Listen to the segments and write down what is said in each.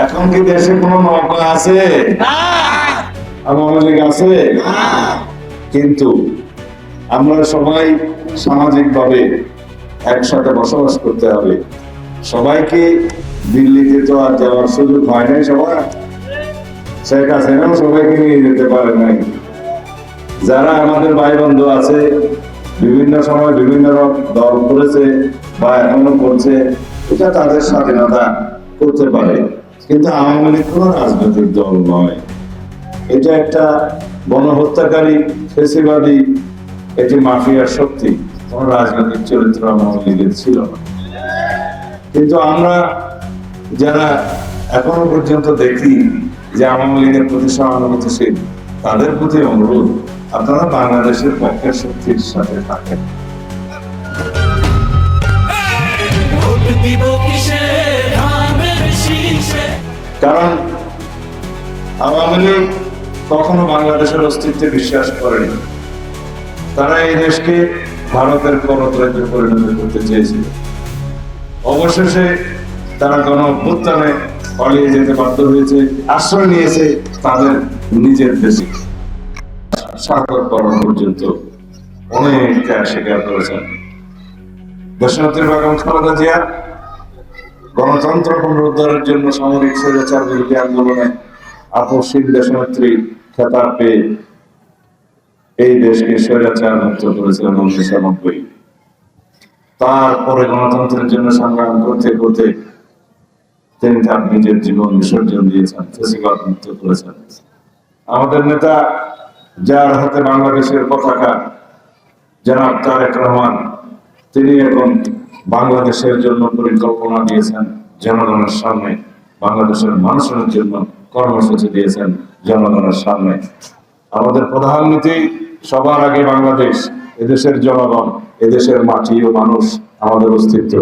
এখন কি দেশে কোনো নৌকা আছে? আওয়ামী লীগ আছে? কিন্তু আমরা সবাই সামাজিক ভাবে একসাথে বসবাস করতে হবে। সবাইকে দিল্লিতে তো আর যাওয়ার সুযোগ হয় নাই। সবার শেখ হাসিনাও সবাইকে নিয়ে যেতে পারে নাই। যারা আমাদের ভাই বন্ধু আছে, বিভিন্ন সময় বিভিন্ন দল করেছে বা এখনো করছে, এটা তাদের স্বাধীনতা করতে পারে। কিন্তু আওয়ামী লীগ কোনো রাজনৈতিক দল নয়। এটা একটা গণহত্যাকারী, ফেসিবাদী, একটি মাফিয়ার শক্তি। কোন রাজনৈতিক চরিত্র আওয়ামী লীগের ছিল না। কিন্তু আমরা যারা এখনো পর্যন্ত দেখি যে আওয়ামী লীগের প্রতি সহানুভূতিশীল, তাদের প্রতি অনুরোধ, আপনারা বাংলাদেশের পক্ষের শক্তির সাথে থাকেন। কারণ আওয়ামী লীগ কখনো বাংলাদেশের অস্তিত্বে বিশ্বাস করেনি। তারা এই দেশকে ভারতের গণতন্ত্রে পরিণত করতে চেয়েছিল। অবশেষে তারা গণ-অভ্যুত্থানে পালিয়ে যেতে বাধ্য হয়েছে, আশ্রয় নিয়েছে তাদের নিজের দেশে। স্বাগত করা পর্যন্ত অনেক ত্যাগ স্বীকার করেছেন। দেশনেত্রী বেগম খালেদা জিয়া গণতন্ত্র পুনরুদ্ধারের জন্য সামরিক স্বৈরাচার বিরোধী আন্দোলনে আপসহীন দেশনেত্রী খেতাব পেয়ে এই দেশকে স্বৈরাচার মুক্ত করেছিলেন 1990। তারপরে গণতন্ত্রের জন্য সংগ্রাম করতে করতে তিনি তার নিজের জীবন বিসর্জন দিয়েছেন, ফেসিবাদ মুক্ত করেছেন। আমাদের নেতা, যার হাতে বাংলাদেশের পতাকা, জনাব তারেক রহমান, তিনি এখন বাংলাদেশের জন্য পরিকল্পনা দিয়েছেন জনগণের সামনে, বাংলাদেশের মানুষের জন্য কর্মসূচি দিয়েছেন জনগণের সামনে। আমাদের প্রধান নীতি সবার আগে বাংলাদেশ, এদেশের জনগণ, এদেশের মাটি ও মানুষ, আমাদের অস্তিত্ব।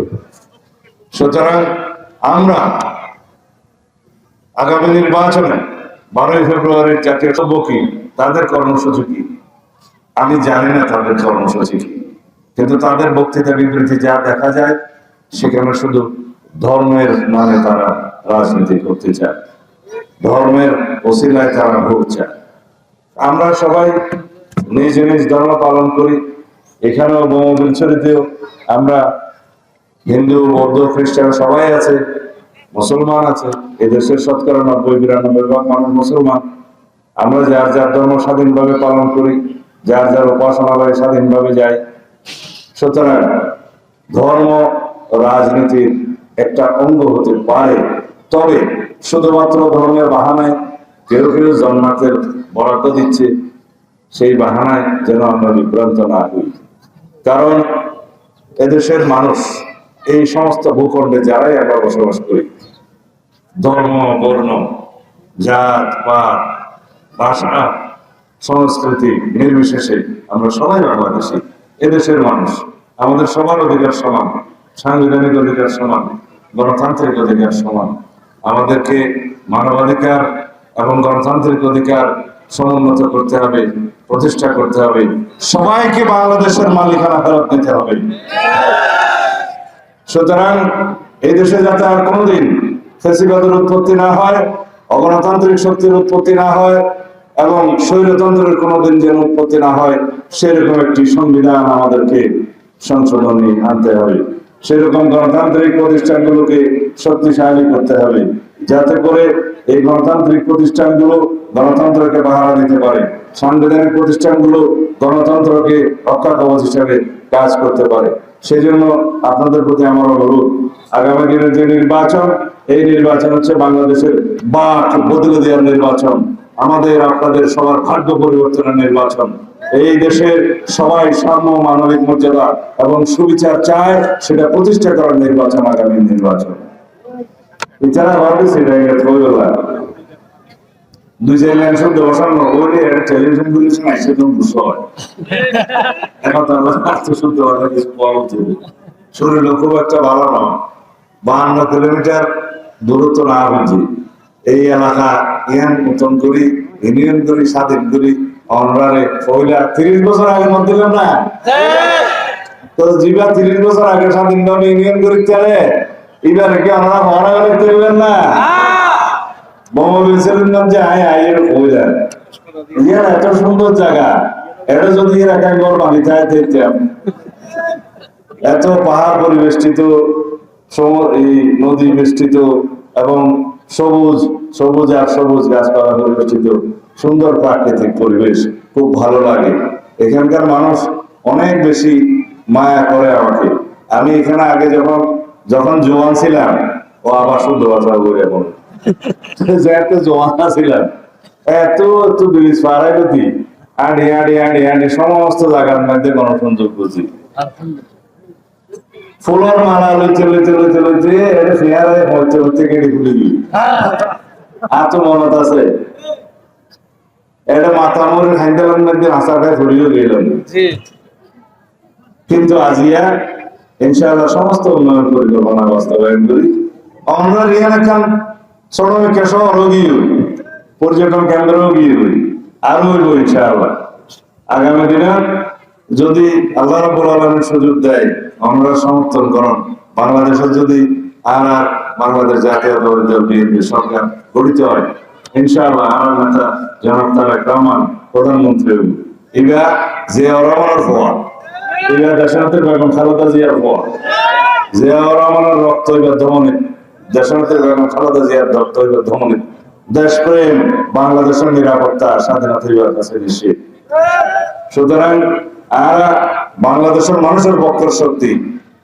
সুতরাং আমরা আগামী নির্বাচনে 12ই ফেব্রুয়ারির জাতীয় সভ্য কি, তাদের কর্মসূচি কি আমি জানি না, তাদের কর্মসূচি কি, কিন্তু তাদের বক্তৃতা বিবৃতি যা দেখা যায়, সেখানে শুধু ধর্মের নামে তারা রাজনীতি করতে চায়, ধর্মের ওসিলায় তারা ভোট চায়। আমরা সবাই নিজ নিজ ধর্ম পালন করি। এখানেও বোমবিলছড়িতেও আমরা হিন্দু, বৌদ্ধ, খ্রিস্টান সবাই আছে, মুসলমান আছে। এদেশের শতকরা 90-92% মানুষ মুসলমান। আমরা যার যার ধর্ম স্বাধীনভাবে পালন করি, যার যার উপাসনালয়ে স্বাধীনভাবে যাই। সুতরাং ধর্ম রাজনীতির একটা অঙ্গ হতে পারে, তবে শুধুমাত্র ধর্মের বাহানায় কেউ কেউ জান্নাতের বরাদ্দ দিচ্ছে, সেই বাহানায় যেন আমরা বিভ্রান্ত না হই। কারণ এদেশের মানুষ, এই সমস্ত ভূখণ্ডে যারাই আমরা বসবাস করি, ধর্ম, বর্ণ, জাত, পাত, ভাষা, সংস্কৃতি নির্বিশেষে আমরা সবাই বাংলাদেশী, এদেশের মানুষ। আমাদের সবার অধিকার সমান, সাংবিধানিক অধিকার সমান, গণতান্ত্রিক অধিকার সমান। আমাদেরকে মানবাধিকার এবং গণতান্ত্রিক অধিকার সমুন্নত করতে হবে, প্রতিষ্ঠা করতে হবে। সবাইকে বাংলাদেশের মালিকানা ফেরত দিতে হবে। সুতরাং এই দেশে যাতে আর কোনোদিন ফ্যাসিবাদের উৎপত্তি না হয়, অগণতান্ত্রিক শক্তির উৎপত্তি না হয় এবং স্বৈরতন্ত্রের কোনোদিন যেন উৎপত্তি না হয়, সেরকম একটি সংবিধান আমাদেরকে সংশোধনী আনতে হবে। সেরকম গণতান্ত্রিক প্রতিষ্ঠানগুলোকে শক্তিশালী করতে হবে, যাতে করে এই গণতান্ত্রিক প্রতিষ্ঠানগুলো গণতন্ত্রকে পাহারা দিতে পারে, সাংবিধানিক প্রতিষ্ঠানগুলো গণতন্ত্রকে রক্ষা কবচ হিসেবে কাজ করতে পারে। সেই জন্য আপনাদের প্রতি আমার অনুরোধ, আগামী দিনের যে নির্বাচন, এই নির্বাচন হচ্ছে বাংলাদেশের বাক বদলে দেওয়ার নির্বাচন, আমাদের আপনাদের সবার ভাগ্য পরিবর্তনের নির্বাচন। এই দেশের সবাই সাম্য, মানবিক মর্যাদা এবং সুবিচার চায়, সেটা প্রতিষ্ঠা করার নির্বাচন আগামী নির্বাচন। এছাড়া ভাবতেছি দুই চার লাইন শব্দ বসানো হলে টেলিভিশন গুলি শোনায়, সেরকম বুঝতে হয়। শরীর খুব একটা ভালো নয়, 52 কিলোমিটার দূরত্ব না বুঝি এই এলাকা ইয়ান মতন করি, ইউনিয়ন করি, স্বাধীন করি, অনরারে পয়লা 30 বছর আগে মত দিলাম না তো, জিবা 30 বছর আগে স্বাধীন ইউনিয়ন করি, তাহলে এবারে কি আমরা ভাড়া করতে না? বলছিলেন না যে এর কইলেন এত সুন্দর জায়গা, এটা যদি এর একাই ঘর বানিতে দিতাম, এত পাহাড় পরিবেষ্টিত, এই নদী বেষ্টিত এবং সবুজ সবুজ আর সবুজ গাছপালা পরিবেষ্টিত সুন্দর প্রাকৃতিক পরিবেশ, খুব ভালো লাগে। এখানকার মানুষ অনেক বেশি মায়া করে আমাকে। আমি এখানে আগে যখন যখন জোয়ান ছিলাম, ও আবার শুদ্ধ ভাষা বলে এখন যে এত জোয়ান ছিলাম, এত এত ব্রিজ পাড়াই গতি আড়ি আড়ি আড়ি আড়ি সমস্ত জায়গার মধ্যে গণসংযোগ বুঝি, ফুলের মালা লইতে লইতে লইতে লইতে এটা ফেয়ারে হইতে হইতে কেটে খুলে দিই। আর তো মনত আছে এটা মাথা মরে খাইতে মধ্যে আশাটা ধরিয়ে গেলাম, কিন্তু আজিয়া ইনশাআল্লাহ সমস্ত উন্নয়ন পরিকল্পনা বাস্তবায়ন করি। আমরা রিয়ান খান ছোট শহর গিয়ে পর্যটন কেন্দ্র গিয়ে হই, আরো হইব ইনশাআল্লাহ আগামী দিনে যদি আল্লাহ রাব্বুল আলামিন সুযোগ দেয়, আমরা সমর্থন করুন। বাংলাদেশের যদি আর বাংলাদেশ জাতীয়তাবাদী দল বিএনপি সরকার গঠিত হয়, ইনশাআল্লাহ আমার নেতা জনাব তারেক রহমান প্রধানমন্ত্রী হইব। এরা জিয়াউর রহমানের পর, এরা দেশনাথের বেগম খালেদা জিয়ার পর, জিয়াউর রহমানের রক্ত এবার ধমনে, দেশনাথের বেগম খালেদা জিয়ার রক্ত এবার ধমনে। দেশপ্রেম, বাংলাদেশের নিরাপত্তা, স্বাধীনতা এবার কাছে নিশ্চিত। সুতরাং আর বাংলাদেশের মানুষের পক্ষের শক্তি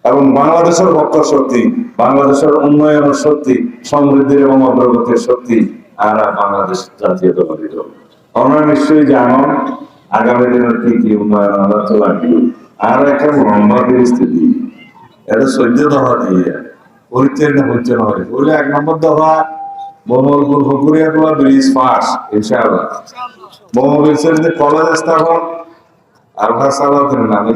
এবং বাংলাদেশের পক্ষের শক্তি, বাংলাদেশের উন্নয়নের শক্তি, সমৃদ্ধির এবং অগ্রগতির শক্তি আর বাংলাদেশ জাতীয়তাবাদী দল। আমরা নিশ্চয়ই জানো আগামী দিনের কি কি উন্নয়ন আমরা তো লাগবে। আর একটা লম্বা পরিস্থিতি, এটা 14 দফা দিয়ে পরিচয় হচ্ছে না হয় বলে 1 নম্বর দফা মোহাম্মদপুর ফকুরিয়াটোলা ব্রিজ পাস ইনশাআল্লাহ, মোহাম্মদ কলেজ স্থাপন আর ভাষা নামে